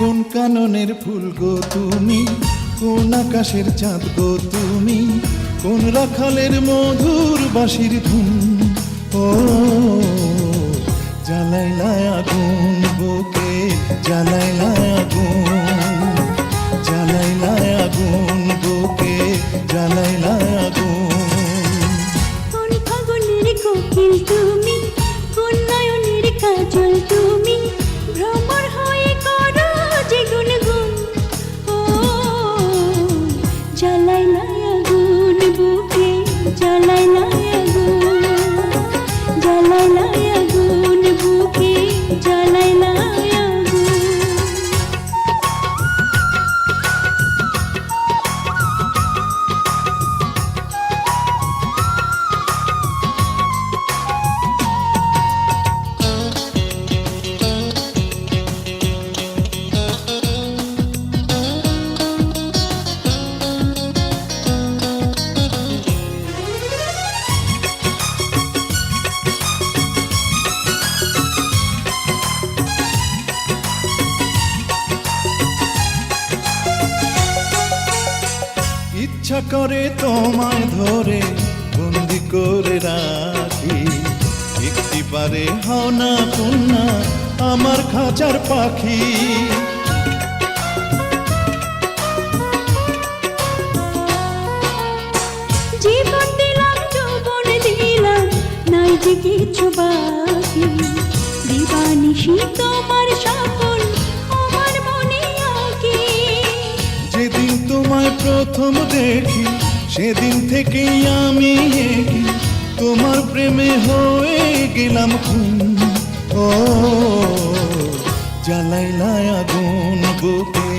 কোন কাননের ফুল গো তুমি, কোন আকাশের চাঁদ গো তুমি, কোন রাখালের মধুর বাঁশির ধুন। ও জ্বালাইলা আগুন বুকে, জ্বালাইলা আগুন, জ্বালাইলা আগুন বুকে, জ্বালাইলা আগুন। কোন ফাগুনের কোকিল তুমি, কোন নয়নের কাজল তুমি, ভ্রমর হয়ে করো যে গুনগুন। ও জ্বালাইলা আগুন বুকে, জ্বালাইলা আগুন, জ্বালাইলা আগুন বুকে, জ্বালাইলা আগুন। ইচ্ছা করে তোমায় ধরে বন্দি করে রাখি, একটি পারে হও না কন্যা আমার খাঁচার পাখি। জীবন দিলাম, যৌবন দিলাম, নাই যে কিছু বাকি। দিবানিশি তোমার স্বপন আমার মনে আঁকি। যেদিন তোমায় প্রথম দেখি সেদিন থেকেই আমি একি, তোমার প্রেমে হয়ে গেলাম খুন। ও জ্বালাইলা আগুন বুকে,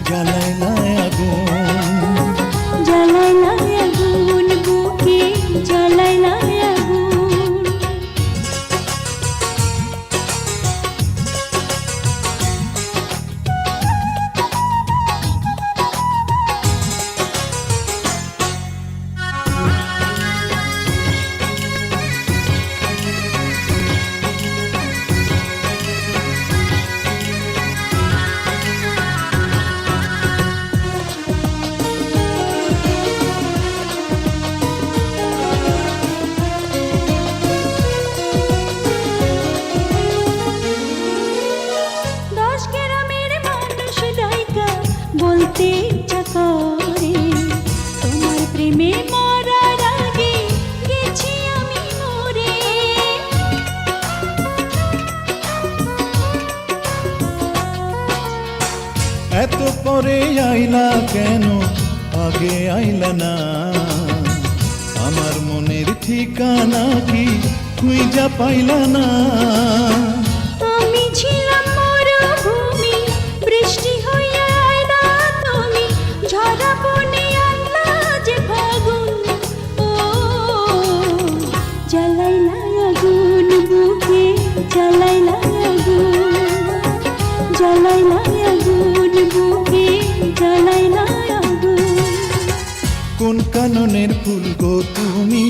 জ্বালাইলা আগুন, জ্বালাইলা আগুন বুকে, জ্বালাইলা আগুন। বলতে ইচ্ছা করে তোমার প্রেমে মরার আগে গেছি আমি মরে। এত পরে আইলা কেন, আগে আইলা না? আমার মনের ঠিকানা কি খুঁজা পাইলা না? আমি ছিলাম মরুভূমি, বৃষ্টি হইয়া আইলা তুমি, ঝরা বনে আনলা যে ফাগুন। ও জ্বালাইলা আগুন বুকে, জ্বালাইলা আগুন, জ্বালাইলা আগুন বুকে, জ্বালাইলা আগুন। কোন কাননের ফুল গো তুমি,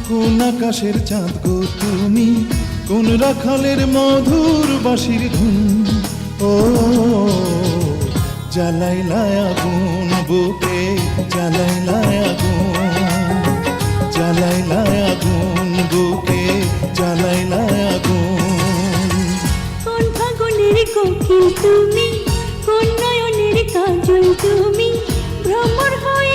কোন আকাশের চাঁদ গো তুমি, কোন রাখালের মধুর বাঁশির ধুন। ও জ্বালাইলা আগুন বুকে, জ্বালাইলা আগুন, জ্বালাইলা আগুন বুকে, জ্বালাইলা আগুন। কোন ফাগুনের কোকিল তুমি, কোন নয়নের কাজল তুমি, ভ্রমর হয়ে